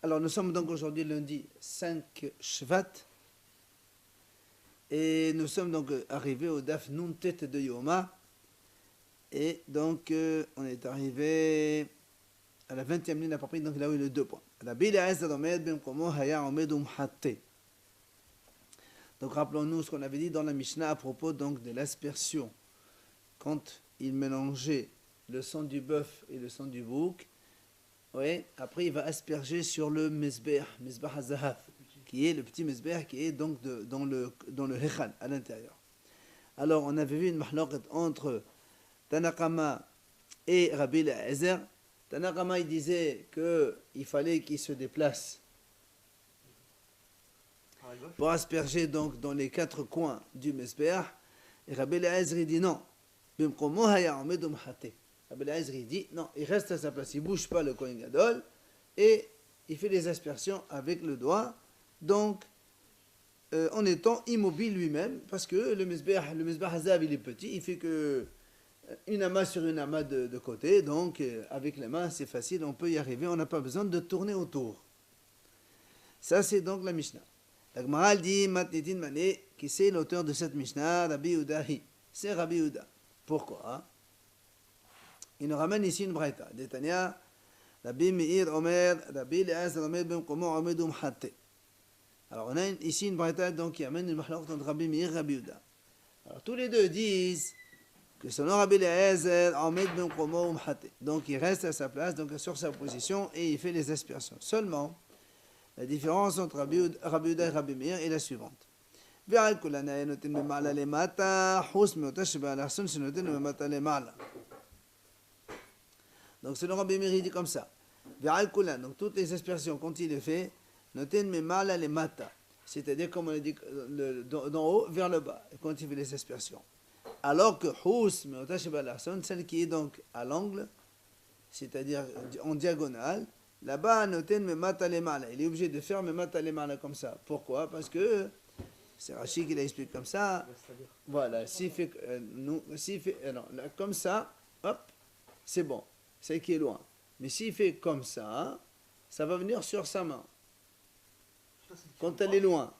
Alors nous sommes donc aujourd'hui lundi 5 Shvat et nous sommes donc arrivés au Daf Nun Tet de Yoma et donc on est arrivé à la 20e ligne à peu près, donc là où il y a 2 points. Donc rappelons-nous ce qu'on avait dit dans la Mishnah à propos donc de l'aspersion. Quand il mélangeait le sang du bœuf et le sang du bouc, oui, après il va asperger sur le Mezbeh HaZahav, qui est le petit Mezbeh qui est donc dans le Hechal, à l'intérieur. Alors on avait vu une mahloqat entre Tanakama et Rabbi Eliezer. Tanakama il disait qu'il fallait qu'il se déplace pour asperger donc dans les 4 coins du Mezbeh. Et Rabbi Eliezer il dit non. Rabbi Eliezer il dit non, il reste à sa place, il ne bouge pas le Kohen Gadol et il fait des aspersions avec le doigt, donc en étant immobile lui-même, parce que le Mezbeh Hazav il est petit, il fait que une amas sur une amas de côté, donc avec les mains c'est facile, on peut y arriver, on n'a pas besoin de tourner autour. Ça c'est donc la Mishnah. La Gemara dit Matnitin Mané, qui c'est l'auteur de cette Mishnah, Rabbi Yehudahi, c'est Rabbi Yehuda. Pourquoi? Il nous ramène ici une braïta. Détania, Rabbi Meir Omer, Rabbi Eliezer Omer ben Komo Omedum Hatte. Alors on a ici une braïta donc qui amène une mahlok entre Rabbi Meir et Rabbi Yehuda. Alors tous les deux disent que selon Rabbi Eliezer Omer ben Komo Hatte. Donc il reste à sa place, donc sur sa position et il fait les aspersions. Seulement, la différence entre Rabbi Yehuda et Rabbi Meir est la suivante. ועל כולן היה נותן ממעלה למטה, חוץ מאותה שבאלכסון שנותן ממטה למעלה. Donc selon Rabbi Meir il dit comme ça. ועל כולן, donc toutes les aspersions quand il les fait, נותן ממעלה למטה. C'est-à-dire comme on a dit d'en haut vers le bas, quand il fait les aspersions. Alors que חוץ מאותה שבאלכסון, celle qui est donc à l'angle, c'est-à-dire en diagonale, là-bas נותן ממטה למעלה. Il est obligé de faire ממטה למעלה comme ça. Pourquoi? Parce que c'est Rachid qui l'explique comme ça. Voilà, s'il fait, non, là, comme ça, hop, c'est bon, c'est qui est loin. Mais s'il fait comme ça va venir sur sa main. Quand elle est loin.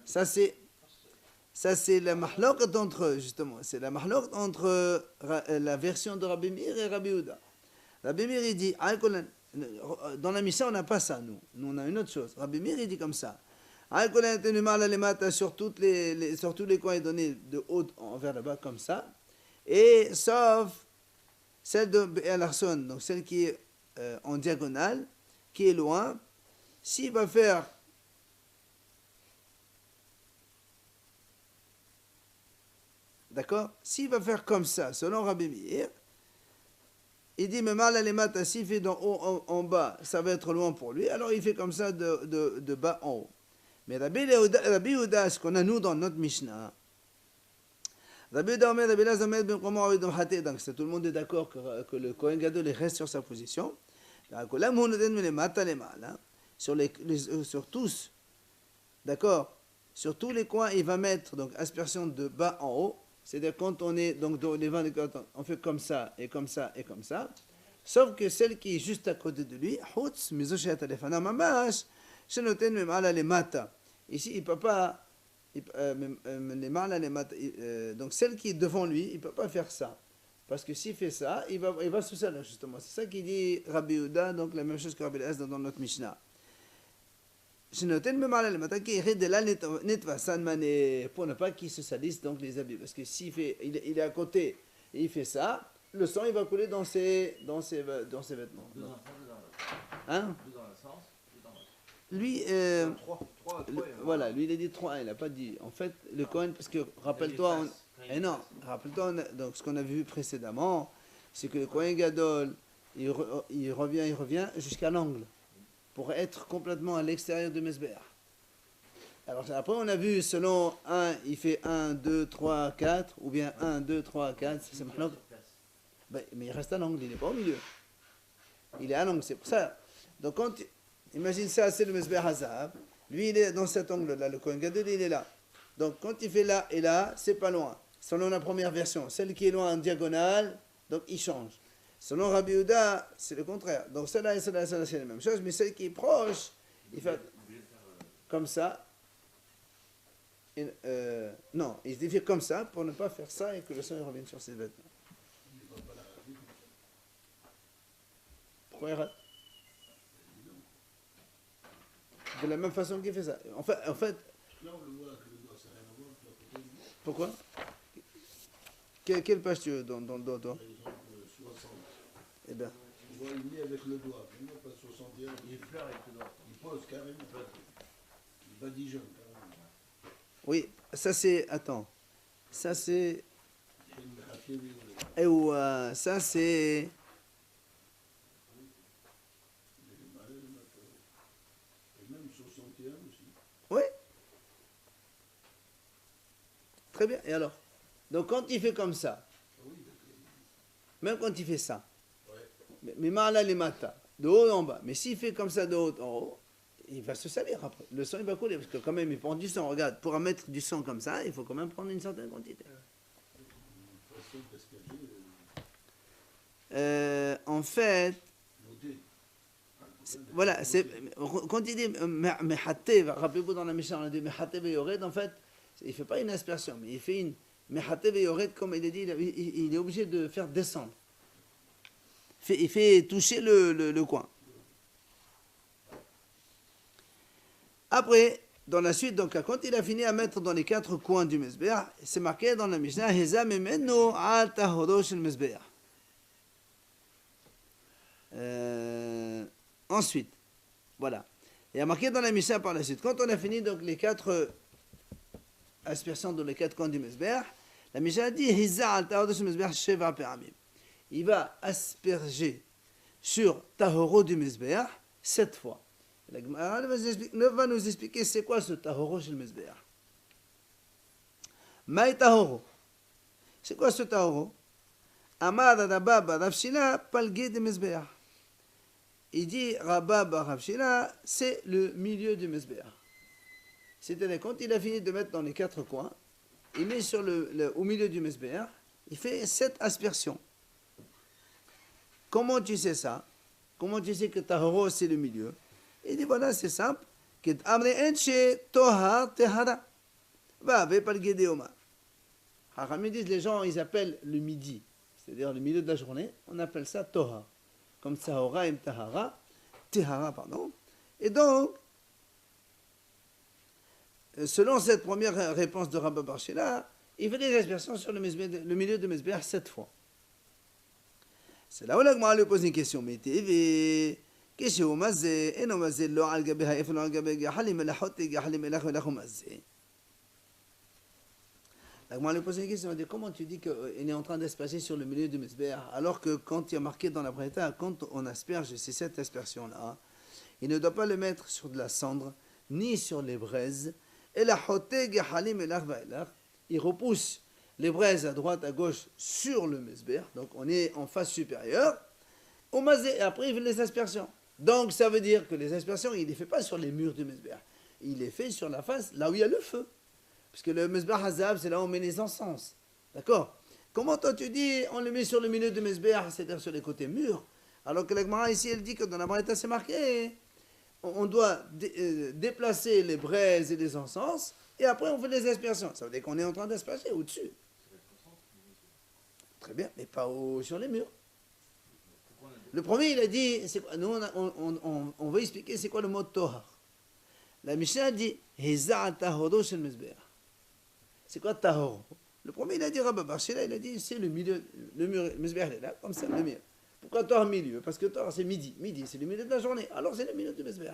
Ça c'est la mahlok entre eux, justement. C'est la mahlok entre la version de Rabbi Meir et Rabbi Yehuda. Rabbi Meir il dit, dans la Mishnah on n'a pas ça, nous on a une autre chose. Rabbi Meir il dit comme ça. Sur tous les coins est donné de haut vers le bas comme ça, et sauf celle de Be'elarson, donc celle qui est en diagonale, qui est loin, s'il va faire d'accord, s'il va faire comme ça, selon Rabbi Meir, il dit, mais mal à les s'il fait d'en haut en bas, ça va être loin pour lui, alors il fait comme ça de bas en haut. Mais Rabbi Yehuda, ce qu'on a nous dans notre Mishnah, Rabbi Yehuda Omer, Rabbi Eliezer Omer ben Komo Omedum Hatte, donc tout le monde est d'accord que le Kohen Gadol reste sur sa position. Sur tous, d'accord, sur tous les coins, il va mettre donc aspersion de bas en haut, c'est-à-dire quand on est donc dans les 20 on fait comme ça et comme ça et comme ça, sauf que celle qui est juste à côté de lui, Hutz Mizoshet Alefana Mamash, Shenoten Memala le Mata. Ici, il ne peut pas, donc celle qui est devant lui, il ne peut pas faire ça. Parce que s'il fait ça, il va sous ça, justement. C'est ça qui dit Rabbi Yehuda, donc la même chose que Rabbi Eliezer dans notre Mishnah. Shenoten Memala le Mata, qui est de la netva sanmane, pour ne pas qu'il se salisse donc les habits. Parce que s'il fait, il est à côté et il fait ça, le sang il va couler dans ses vêtements. Hein? Lui, voilà, lui il a dit 3, il n'a pas dit. En fait, le Kohen, parce que rappelle-toi, donc ce qu'on avait vu précédemment, c'est que le Kohen Gadol, il revient jusqu'à l'angle, pour être complètement à l'extérieur de Mezbeh. Alors après on a vu, selon il fait 1, 2, 3, 4, ou bien 1, 2, 3, 4, c'est maintenant. Mais il reste à l'angle, il n'est pas au milieu. Il est à l'angle, c'est pour ça. Donc quand imagine ça, c'est le Mezbeh Hazav. Lui, il est dans cet angle-là. Le Kohen Gadol, il est là. Donc, quand il fait là et là, c'est pas loin. Selon la première version, celle qui est loin en diagonale, donc il change. Selon Rabbi Yehuda, c'est le contraire. Donc celle-là et celle-là, et celle-là, c'est la même chose, mais celle qui est proche, il fait comme ça. Non, il se fait comme ça pour ne pas faire ça et que le sang revienne sur ses vêtements. Pourquoi il rate? De la même façon qu'il fait ça. En fait pourquoi? Quelle page tu veux dans le dos, toi? Par exemple, 60. Eh bien. On voit, il met avec le doigt. Mais non, pas 61. Il fleure avec le doigt. Il pose carrément. Il badigeonne carrément. Oui, ça c'est. Attends. Ça c'est. Et ça c'est. Et même 61 aussi. Oui. Très bien. Et alors? Donc quand il fait comme ça, même quand il fait ça, mais ma'ala les mata, de haut en bas, mais s'il fait comme ça de haut en haut, il va se salir après. Le sang il va couler, parce que quand même il prend du sang. Regarde, pour mettre du sang comme ça, il faut quand même prendre une certaine quantité. En fait, voilà, quand il dit mehatev, rappelez-vous dans la Mishnah, on a dit mehatev et yored, en fait, il ne fait pas une aspersion, mais il fait une mehatev et yored, comme il a dit, il est obligé de faire descendre. Il fait toucher le coin. Après, dans la suite, donc, quand il a fini à mettre dans les 4 coins du Mesbeh, c'est marqué dans la Mishnah, Heza memenu al tahoro shel Mesbeh. Ensuite, voilà. Il y a marqué dans la Mishnah par la suite, quand on a fini donc les 4 aspersions dans les 4 coins du Mesbeh, la Mishnah dit, Heza al tahoro shel Mesbeh sheva pe'amim. Il va asperger sur tahoro du Mesbeh 7 fois. La Gemara va nous expliquer c'est quoi ce tahoro chez le Mesbeh. Maï tahoro. C'est quoi ce tahoro? Amar Rababa Rav Shila palgué de Mesbeh. Il dit Rababa Rav Shila, c'est le milieu du Mesbeh. C'est-à-dire quand il a fini de mettre dans les 4 coins, il met sur au milieu du Mesbeh, il fait 7 aspersions. Comment tu sais ça? Comment tu sais que tahoro c'est le milieu? Il dit voilà, c'est simple. Les gens, ils appellent le midi, c'est-à-dire le milieu de la journée, on appelle ça toha. Comme sahora im tahara, tehara, pardon. Et donc, selon cette première réponse de Rabba bar Shila, il fait des aspersions sur le milieu de Mesbeh 7 fois. C'est là où la Gemara lui pose une question. Mais TV. La Gemara lui pose une question, elle dit comment tu dis qu'il est en train d'asperger sur le milieu du Mesbeh alors que quand il y a marqué dans la Braïta, quand on asperge ces 7 aspersions-là, il ne doit pas le mettre sur de la cendre, ni sur les braises, et la il repousse les braises à droite, à gauche sur le Mesbeh, donc on est en face supérieure, et après il fait les aspersions. Donc ça veut dire que les aspersions, il ne les fait pas sur les murs du Mesbeh. Il les fait sur la face, là où il y a le feu. Parce que le Mesbeh Hazab, c'est là où on met les encens. D'accord? Comment toi tu dis, on le met sur le milieu du Mesbeh, c'est-à-dire sur les côtés murs, alors que la Gemara ici, elle dit que dans la Braïta, c'est marqué, on doit déplacer les braises et les encens, et après on fait les aspersions. Ça veut dire qu'on est en train d'asperger au-dessus. Très bien, mais pas sur les murs. Le premier, il a dit, nous on va expliquer c'est quoi le mot tohar. La Mishnah dit, Heza tahoro shel Mesbeh. C'est quoi tahoro? Le premier, il a dit, Rabba bar Shila, il a dit, c'est le milieu, le mur, Mesbeh est là, comme ça, le milieu. Pourquoi tohar milieu? Parce que tohar c'est midi, c'est le milieu de la journée, alors c'est le milieu du Mesbeh.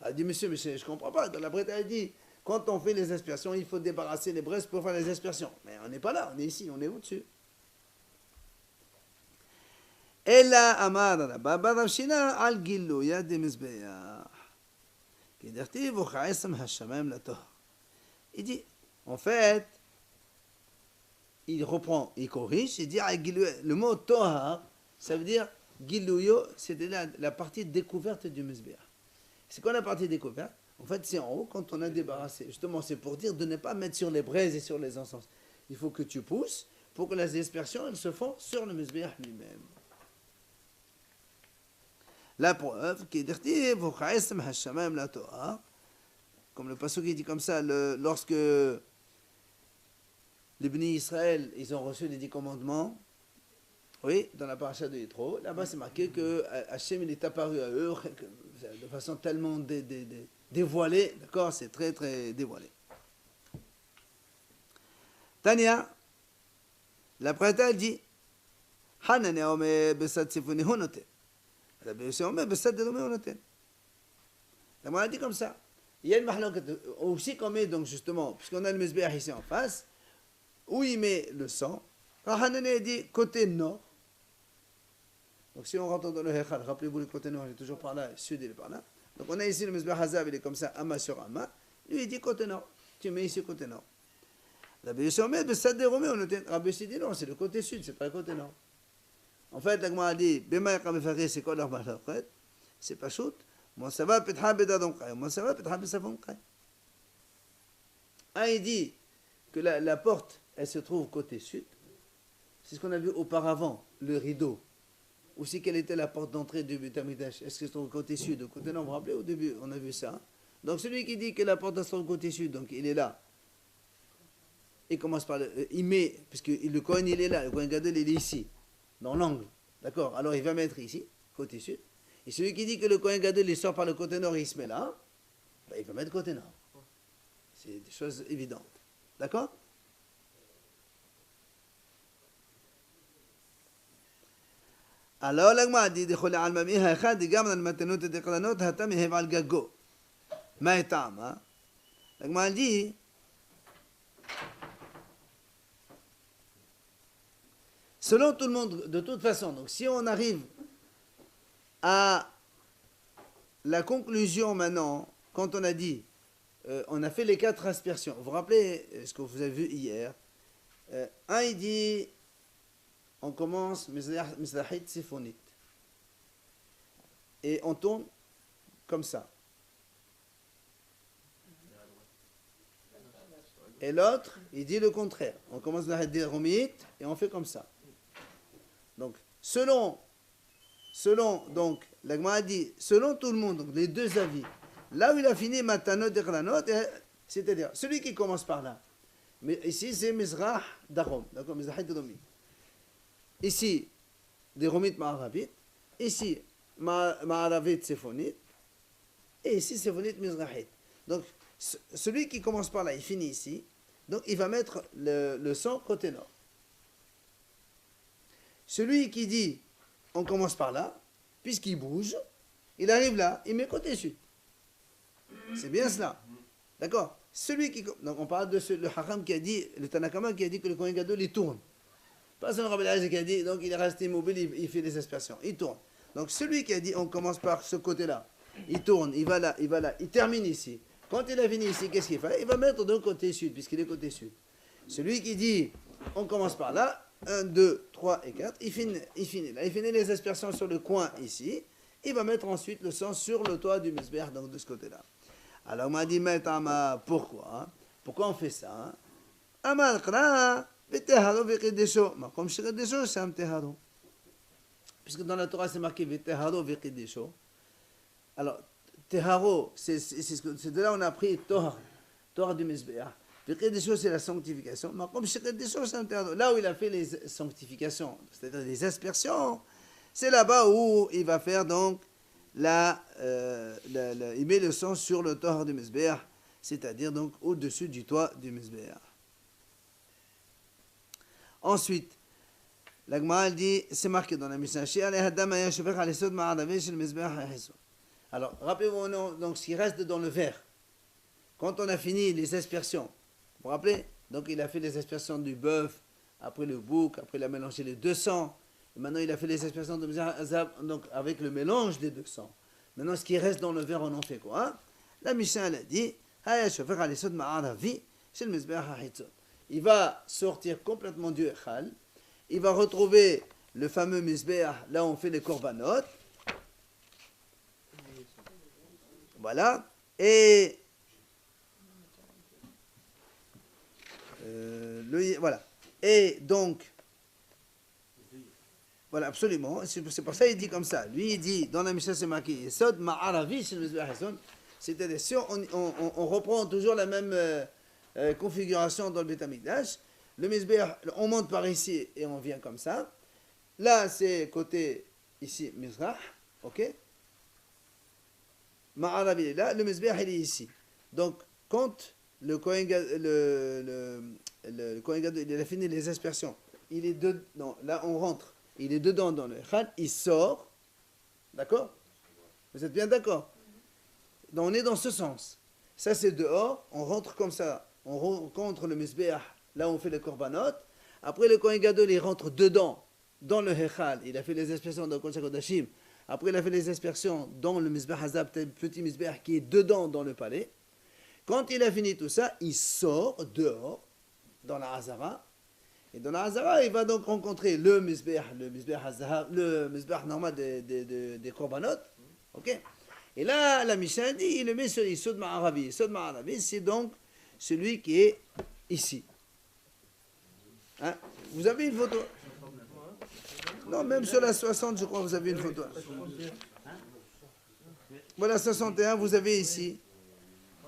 Elle a dit, monsieur, je ne comprends pas, dans la Braïta, elle dit, quand on fait les aspersions, il faut débarrasser les braises pour faire les aspersions. Mais on n'est pas là, on est ici, on est au-dessus. אלא אמר רבא בר רב שילה על גילויה דמזבח. כדכתיב וכעשם השמיים לטהר. Il dit, en fait, il reprend, il corrige, il dit, le mot tohar, ça veut dire, gilouyo, c'est la partie découverte du Mesbeh. C'est quoi la partie découverte? En fait, c'est en haut quand on a débarrassé. Justement, c'est pour dire de ne pas mettre sur les braises et sur les encens. Il faut que tu pousses pour que les aspersions, elles se font sur le Mesbeh lui-même. La preuve, qui est comme le passage qui dit comme ça, lorsque les bénis Israël, ils ont reçu les 10 commandements, oui, dans la paracha de Yitro, là-bas c'est marqué que Hachem il est apparu à eux de façon tellement dévoilée, d'accord, c'est très très dévoilé. Tania, la Prata dit, Hanane ome besad sifuni honote. Rabbi Yossi ome besad delomi honote. La Prata dit comme ça. Il y a une mahloket aussi qu'on met donc justement, puisqu'on a le Mizbeach ici en face, où il met le sang. Hanane dit côté nord. Donc si on rentre dans le Hechal, rappelez-vous le côté nord, il est toujours par là, le sud il est par là. Donc on a ici le Mizbeach Hazav, il est comme ça, Amma sur Amma. Lui il dit côté nord. Tu mets ici côté nord. Rabbi Yossi ome besad delomi honote. Rabbi Yossi dit non, c'est le côté sud, c'est pas le côté nord. En fait, la Gemara dit, Bema Yakam Efari, c'est quoi leur mahloket? C'est pas shoot. Mon sava petha bedadon kay, mon sava petha besafon kay. Ah, il dit que la porte, elle se trouve côté sud. C'est ce qu'on a vu auparavant, le rideau. Aussi, quelle était la porte d'entrée du Beit HaMikdash? Est-ce que c'est au côté sud, au côté nord? Vous vous rappelez, au début, on a vu ça. Donc, celui qui dit que la porte est au côté sud, donc il est là. Il commence par il met, puisque le Kohen, il est là, le Kohen Gadol, il est ici, dans l'angle. D'accord? Alors, il va mettre ici, côté sud. Et celui qui dit que le Kohen Gadol, il sort par le côté nord et il se met là, ben, il va mettre côté nord. C'est des choses évidentes. D'accord? Alors, l'agma dit, דכולי על ממי האחד, גם על מתנות הדקלנות, התה מהב על גגו. מה הטעם, hein? L'agma dit, selon tout le monde, de toute façon, donc si on arrive à la conclusion maintenant, quand on a dit, on a fait les 4 aspersions. Vous vous rappelez ce que vous avez vu hier? Un, il dit, on commence Mizrahit Siphonit. Et on tourne comme ça. Et l'autre, il dit le contraire. On commence Mizrahit Romit et on fait comme ça. Donc, selon donc, la Gemara dit, selon tout le monde, donc les deux avis, là où il a fini Matanot et Kranot, c'est-à-dire celui qui commence par là. Mais ici, c'est Mizrah Darom, d'accord, Mizrahit Romit. Ici, des Romit Ma'aravit. Ici, Ma'aravit Siphonit. Et ici, Siphonit Mizrahit. Donc, celui qui commence par là, il finit ici. Donc, il va mettre le sang côté nord. Celui qui dit, on commence par là, puisqu'il bouge, il arrive là, il met côté sud. C'est bien cela. D'accord? Celui qui... Donc, on parle de le Haram qui a dit, le Tanakama qui a dit que le Kohen Gadol, il tourne. Pas seulement Rabbi Eliezer qui a dit, donc il est resté immobile, il fait des aspersions. Il tourne. Donc, celui qui a dit, on commence par ce côté-là, il tourne, il va là, il termine ici. Quand il a fini ici, qu'est-ce qu'il fait? Il va mettre de côté sud, puisqu'il est côté sud. Celui qui dit, on commence par là, 1, 2, 3 et 4, il finit là. Il finit les aspersions sur le coin ici. Il va mettre ensuite le sang sur le toit du Mizbeach, donc de ce côté-là. Alors on m'a dit, pourquoi? Pourquoi on fait ça? Amal Kra, Veteharo Vekedesho. Comme Shiredesho, c'est un Teharo. Puisque dans la Torah, c'est marqué Veteharo Vekedesho. Alors, Teharo, c'est de là on a pris Torah du Mizbeach. Des choses, c'est la sanctification. Là où il a fait les sanctifications, c'est-à-dire les aspersions, c'est là-bas où il va faire donc il met le sang sur le toit du Mizbeach, c'est-à-dire donc au-dessus du toit du Mizbeach. Ensuite, la Gemara dit, c'est marqué dans la Mishnah, alors, rappelez-vous donc ce qui reste dans le verre. Quand on a fini les aspersions, vous vous rappelez? Donc il a fait les aspersions du bœuf, après le bouc, après il a mélangé les 200. Et maintenant il a fait les aspersions de Mizrah, donc avec le mélange des 200. Maintenant ce qui reste dans le verre, on en fait quoi? La Mishnah elle a dit, il va sortir complètement du Echal, il va retrouver le fameux Mizbeach, là où on fait les korbanot. Voilà. Et voilà. Et donc, Voilà, absolument. C'est pour ça qu'il dit comme ça. Lui, il dit, dans la Mishnah, c'est marqué Yesod Ma'aravi chez le Mizbeach Hason. C'est-à-dire, si on reprend toujours la même configuration dans le Beth Amikdash, le Mizbeach, on monte par ici et on vient comme ça. Là, c'est côté ici, Mizrach, ok? Ma'aravi est là, le Mizbeach, il est ici. Donc, quand le Kohen Gadol, il a fini les aspersions, il est dedans, là, on rentre. Il est dedans dans le Echad, il sort, d'accord? Vous êtes bien d'accord? Donc on est dans ce sens. Ça c'est dehors, on rentre comme ça, on rencontre le Mizbeach, là où on fait le Korbanot. Après le Kohen Gadol, il rentre dedans, dans le Echad, il a fait les aspersions dans le Kodesh HaKodashim. Après il a fait les aspersions dans le Mizbeach Hazab, petit Mizbeach qui est dedans dans le palais. Quand il a fini tout ça, il sort dehors, dans la Hazara. Et dans la Hazara, il va donc rencontrer le Mizbeach Hazara, le Mizbeach normal des Korbanot. Ok? Et là, la Mishnah dit, il le met sur Yesod Ma'aravi. Yesod Ma'aravi, c'est donc celui qui est ici. Hein? Vous avez une photo? Non, même sur la 60, je crois, vous avez une photo. Voilà, 61, vous avez ici.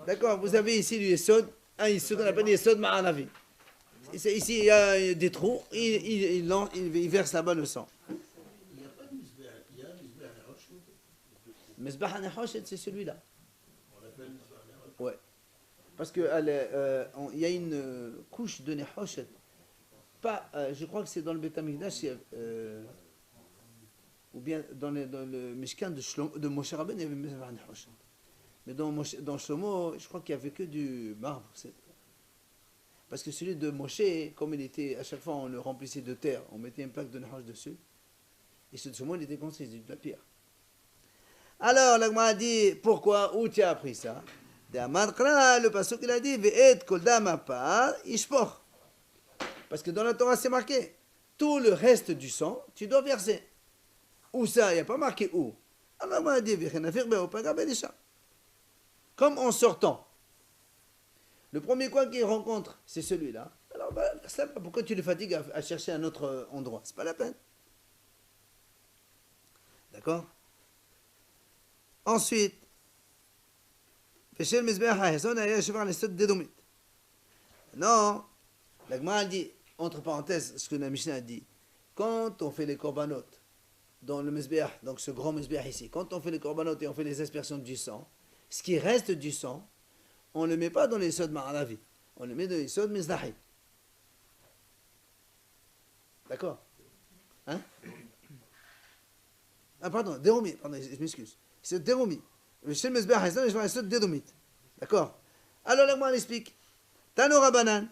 D'accord, vous avez ici du Yesod, un Yesod qu'on appelle Yesod Ma'aravi. Ici, il y a des trous, il verse là-bas le sang. Il n'y a pas de Mizbeach, il y a Mizbeach Nerosh. Mizbeach HaNechoshet, c'est celui-là. On l'appelle Mizbeach Nerosh. Ouais. Parce qu'il y a une couche de Nechoshet. Pas, je crois que c'est dans le Beth Amikdash, ou bien dans le Mishkan de Moshe Rabbeinu, il y avait Mizbeach Nechoshet. Mais dans Shlomo, je crois qu'il n'y avait que du marbre. Parce que celui de Moshe, comme il était, à chaque fois on le remplissait de terre, on mettait une plaque de Nehosh dessus. Et celui de Shlomo, il était construit de la pierre. Alors, l'Agma a dit, pourquoi, où tu as appris ça? Le pasuk il a dit, Ve'et kol dam apar ishpor. Parce que dans la Torah, c'est marqué, tout le reste du sang, tu dois verser. Où ça? Il n'y a pas marqué où. Alors, l'Agma a dit, Ve'chenafir be'opaga be'lisha. Comme en sortant. Le premier coin qu'il rencontre, c'est celui-là. Alors, pourquoi tu le fatigues à chercher un autre endroit? C'est pas la peine. D'accord? Ensuite, non, la Gemara dit, entre parenthèses, ce que la Mishnah a dit, quand on fait les korbanot dans le Mizbeach, donc ce grand Mizbeach ici, quand on fait les korbanot et on fait les aspersions du sang, ce qui reste du sang, on ne le met pas dans les Yesod Ma'aravi, on le met dans les Yesod Mizrahi. D'accord? Hein? Ah, pardon, Déromi, pardon, je m'excuse. C'est Déromi. Le Shem Mizbeach Haïsan, je vais Yesod Dédomit. D'accord? Alors, là, moi, on explique. Tano Rabanan.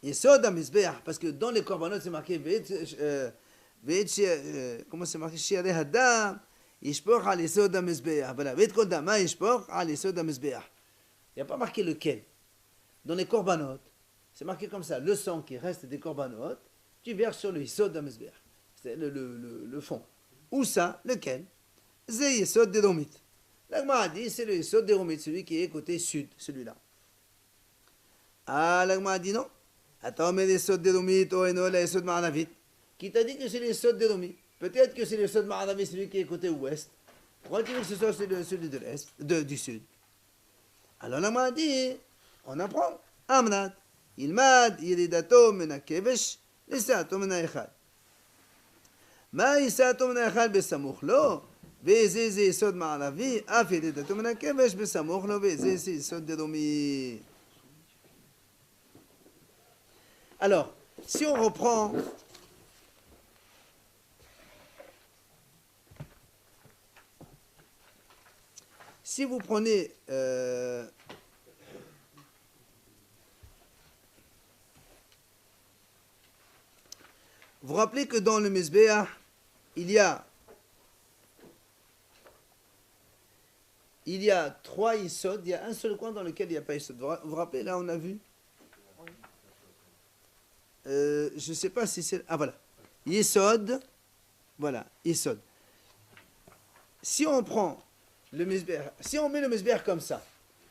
Yesod Mizbeach, parce que dans les korbanot, c'est marqué, comment c'est marqué? Shiare Hadam. Yishpor al Yesod HaMizbeach. Voilà. Ve'et kol dama yishpor al Yesod HaMizbeach. Il n'y a pas marqué lequel. Dans les korbanot, c'est marqué comme ça. Le sang qui reste des korbanot, tu verses sur le Yesod HaMizbeach. C'est le fond. Où ça? Lequel? C'est Yesod Dédomit. L'Agma a dit, c'est le Yesod Dédomit, celui qui est côté sud, celui-là. Ah, l'Agma a dit non. Attends, mais Yesod Dédomit, oh et non, le Yesod Ma'anavit. Qui t'a dit que c'est le Yesod Dédomit? Peut-être que c'est le Yesod Ma'anavit, celui qui est côté ouest. Pourquoi tu veux que ce soit celui de l'est, du sud? Alors l'Agma a dit, on apprend. Amnat. Ilmad, yeridato mena kevesh, lisato mena echad. מה יישאתו מן ההיכל בסמוך לו, וזה יסוד מערבי, אף ידידתו מן הכבש בסמוך לו, וזה יסוד דרומי. Alors, si on reprend si vous prenez vous rappelez que dans le Mizbeach, il y a 3 Yesod, il y a un seul coin dans lequel il n'y a pas Yesod. Vous vous rappelez, là on a vu je ne sais pas si c'est... Ah voilà. Yesod, voilà, Yesod. Si on prend le Mizbeach, si on met le Mizbeach comme ça,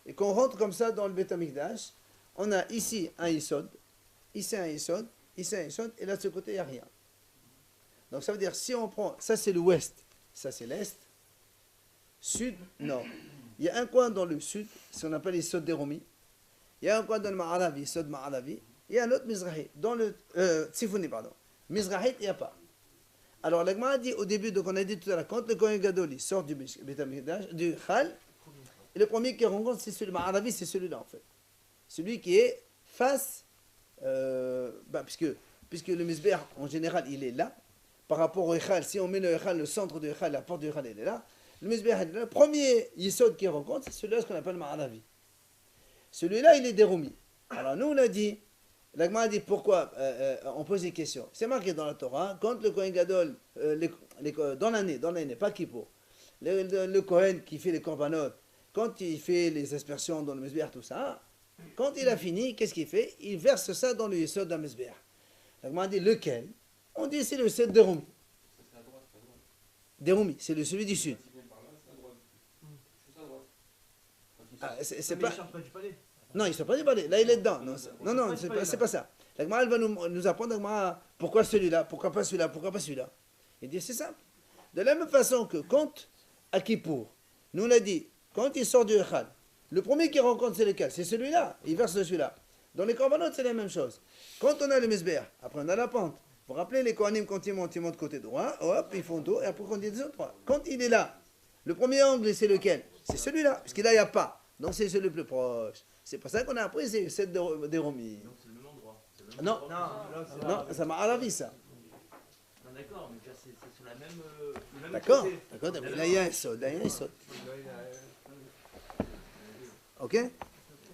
et qu'on rentre comme ça dans le Beth Amikdash, on a ici un Yesod, ici un Yesod, ici un Yesod, et là de ce côté il n'y a rien. Donc ça veut dire, si on prend, ça c'est l'ouest, ça c'est l'est, sud, nord. Il y a un coin dans le sud, ce qu'on appelle les Sod d'Eromi. Il y a un coin dans le Ma'aravi, Sod Ma'aravi. Il y a un autre Mizrahi, dans le Tsifouni, pardon. Mizrahi, il n'y a pas. Alors, l'Agma a dit au début, donc on a dit tout à l'heure, quand le Kohen Gadol il sort du Beth Amikdash, du Khal, et le premier qui rencontre, c'est celui, Ma'aravi, c'est celui-là en fait. Celui qui est face, puisque le Mizbeach, en général, il est là, par rapport au Echal, si on met le Echal, le centre du Echal, la porte du Echal, elle est là. Le Mizbeach, le premier Yisod qui rencontre, c'est celui-là, ce qu'on appelle Ma'aravi. Celui-là, il est déroumi. Alors nous, on a dit, l'Agma a dit pourquoi, on pose des questions. C'est marqué dans la Torah, quand le Kohen Gadol, dans l'année, pas Kippour, le Kohen qui fait les korbanot, quand il fait les aspersions dans le Mizbeach, tout ça, quand il a fini, qu'est-ce qu'il fait? Il verse ça dans le Yisod d'un Mizbeach. L'Agma a dit lequel? On dit c'est le Yisod déroumi. Déroumi, c'est celui du sud. Ah, c'est pas... Non, il ne sort pas du palais. Là, il est dedans. Non, c'est pas ça. La Gemara, elle va nous apprendre pourquoi celui-là, pourquoi pas celui-là, pourquoi pas celui-là. Il dit c'est simple. De la même façon que quand, à Kippour, nous on a dit, quand il sort du Echal, le premier qui rencontre c'est lequel? C'est celui-là. Il verse celui-là. Dans les Korbanot, c'est la même chose. Quand on a le Mizbeach, après on a la pente. Vous vous rappelez les Kohanim quand ils montent côté droit, hop, ils font tout, et après quand ils descendent droit. Quand il est là, le premier angle, c'est lequel? C'est celui-là, puisqu'il là, il n'y a pas. Donc c'est celui le plus proche. C'est pour ça qu'on a appris c'est cette d'Eromi. Donc c'est le même endroit. Non, ça m'a à la vie ça. Non, d'accord, mais c'est sur la même. Le même D'accord, côté. d'accord, mais là il y a un saut, Ok?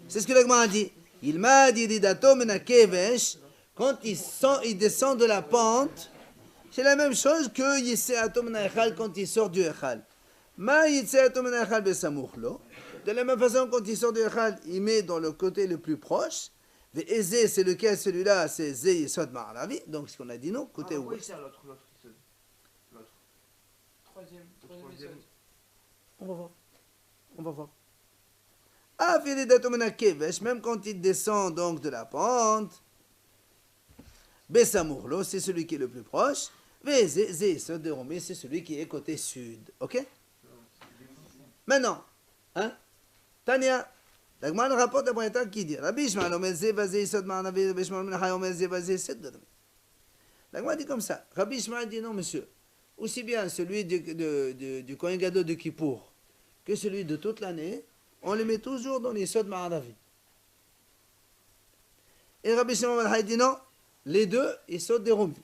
C'est ce que l'Agma a dit. Il m'a dit Didato menakevesh, quand il descend de la pente, c'est la même chose que Yiseato menachal quand il sort du Echal. Ma Yiseato menachal besamouchlo. De la même façon, quand il sort du Echal, il met dans le côté le plus proche. Eze, c'est lequel? Celui-là, c'est Ze Yesod Ma'aravi. Donc, ce qu'on a dit, non? Côté ouest. Oui, c'est l'autre. Troisième. On va voir. Ah, même quand il descend donc de la pente, Besamourlo, c'est celui qui est le plus proche. Ze Yesod de Romé, c'est celui qui est côté sud. Ok? Maintenant, hein? Tania, la Gemara rapporte après un temps qui dit Rabbi Ishmael omer ze vazé Yisod Ma'anavi, Rabbi Ishmael Menachai omer ze vazé Sed Dormi. La Gemara dit comme ça. Rabbi Ishmael dit non, monsieur. Aussi bien celui du Kohen Gadol de Kippour que celui de toute l'année, on le met toujours dans les Yisod Ma'anavi. Et Rabbi Ishmael Menachai dit non, les deux, ils sautent des Romi.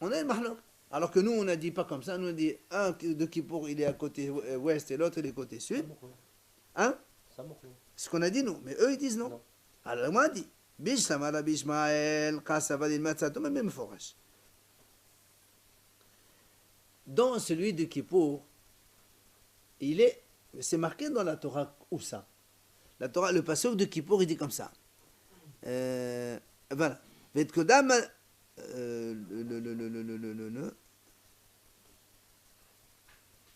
On a une mahlok. Alors que nous, on n'a dit pas comme ça. Nous, on dit un de Kippour, il est à côté ouest et l'autre, il est côté sud. Hein? C'est ce qu'on a dit nous, mais eux ils disent non. Alors moi je dis, Bishlama Rabbi Ishmael, Kasavadil Matzato, même forage. Dans celui de Kippour, c'est marqué dans la Torah où ça? La Torah, le passage de Kippour, il dit comme ça. Voilà. Vetkodam,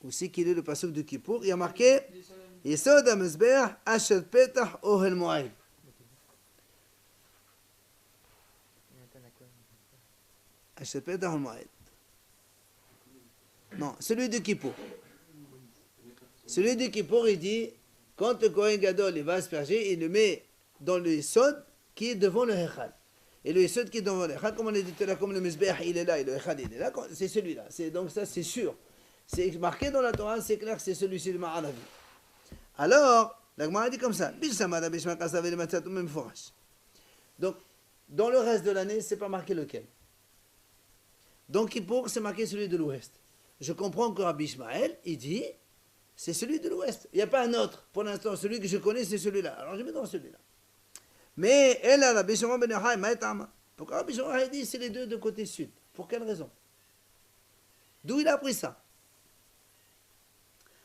où c'est qu'il est le passage de Kippour? Il y a marqué. Yesod HaMizbeach Asher Petach Ohel Moed. Asher Petach Ohel Moed. Non, celui de Kippour. Celui de Kippour, il dit, quand le Kohen Gadol il va asperger, il le met dans le Yesod qui est devant le Echal. Et le Yesod qui est devant le Echal, comme on a dit tout à l'heure, comme le Mizbeach il est là et le Echal il est là, c'est celui-là. Donc ça c'est sûr. C'est marqué dans la Torah, c'est clair que c'est celui-ci de Ma'aravi. Alors, la Gemara dit comme ça. Donc, dans le reste de l'année, c'est pas marqué lequel. Donc, Kippour, c'est marqué celui de l'ouest. Je comprends que Rabbi Ishmael, il dit, c'est celui de l'ouest. Il n'y a pas un autre. Pour l'instant, celui que je connais, c'est celui-là. Alors, je mets dans celui-là. Mais, elle a Rabbi Shimon ben Yochai, Maïtama. Pourquoi Rabbi Shimon a dit, c'est les deux de côté sud? Pour quelle raison? D'où il a appris ça?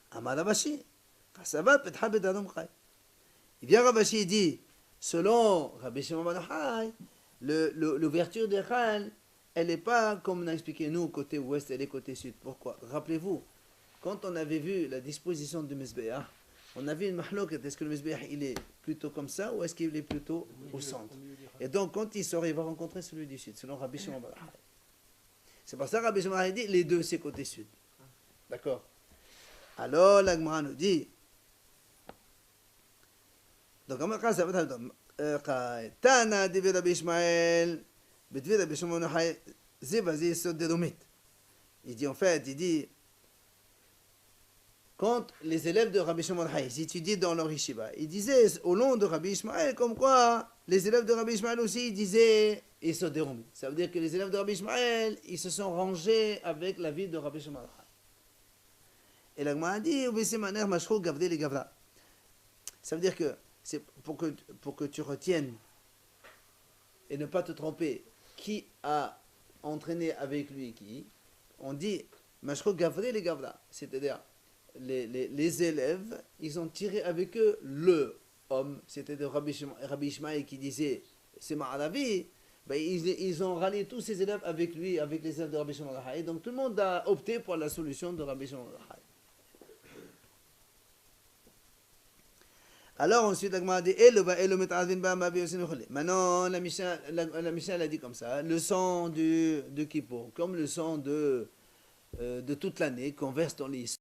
Amar Ravashi. Il vient Ravashi et dit, selon Rabbi Shimon ben Yochai, l'ouverture des Echal, elle n'est pas comme on a expliqué nous, côté ouest, elle est côté sud. Pourquoi? Rappelez-vous, quand on avait vu la disposition du Mizbeach, on avait une mahloket, est-ce que le Mizbeach il est plutôt comme ça ou est-ce qu'il est plutôt au centre? Et donc quand il sort, il va rencontrer celui du sud, selon Rabbi Shimon ben Yochai. C'est pour ça que Rabbi Shimon a dit les deux, c'est côté sud. D'accord. Alors, la Gemara nous dit. Donc, ça va être Tana de Rabbi Ishmael, Bedvi Rabbi Shimon Yochai, Zévazi Sod de Domit. Il dit en fait, il dit, quand les élèves de Rabbi Shimon Yochai étudient dans leur yeshiva, ils disaient au long de Rabbi Ishmael, comme quoi les élèves de Rabbi Ishmael aussi disaient Yesod de Domit. Ça veut dire que les élèves de Rabbi Ishmael, ils se sont rangés avec la vie de Rabbi Shimon Yochai. Et la Gemara dit, ça veut dire que c'est pour que tu retiennes et ne pas te tromper qui a entraîné avec lui qui, on dit Mashro Gavre les Gavra, c'est-à-dire les élèves, ils ont tiré avec eux le homme, c'est-à-dire Rabbi Ishmael qui disait c'est Ma'aravi, ben ils ont rallié tous ces élèves avec lui, avec les élèves de Rabbi Shimon Yochai. Donc tout le monde a opté pour la solution de Rabbi Shimon Yochai. Alors ensuite, la dit maintenant, la Mishnah a dit comme ça, le sang de Kippour, comme le sang de toute l'année qu'on verse dans les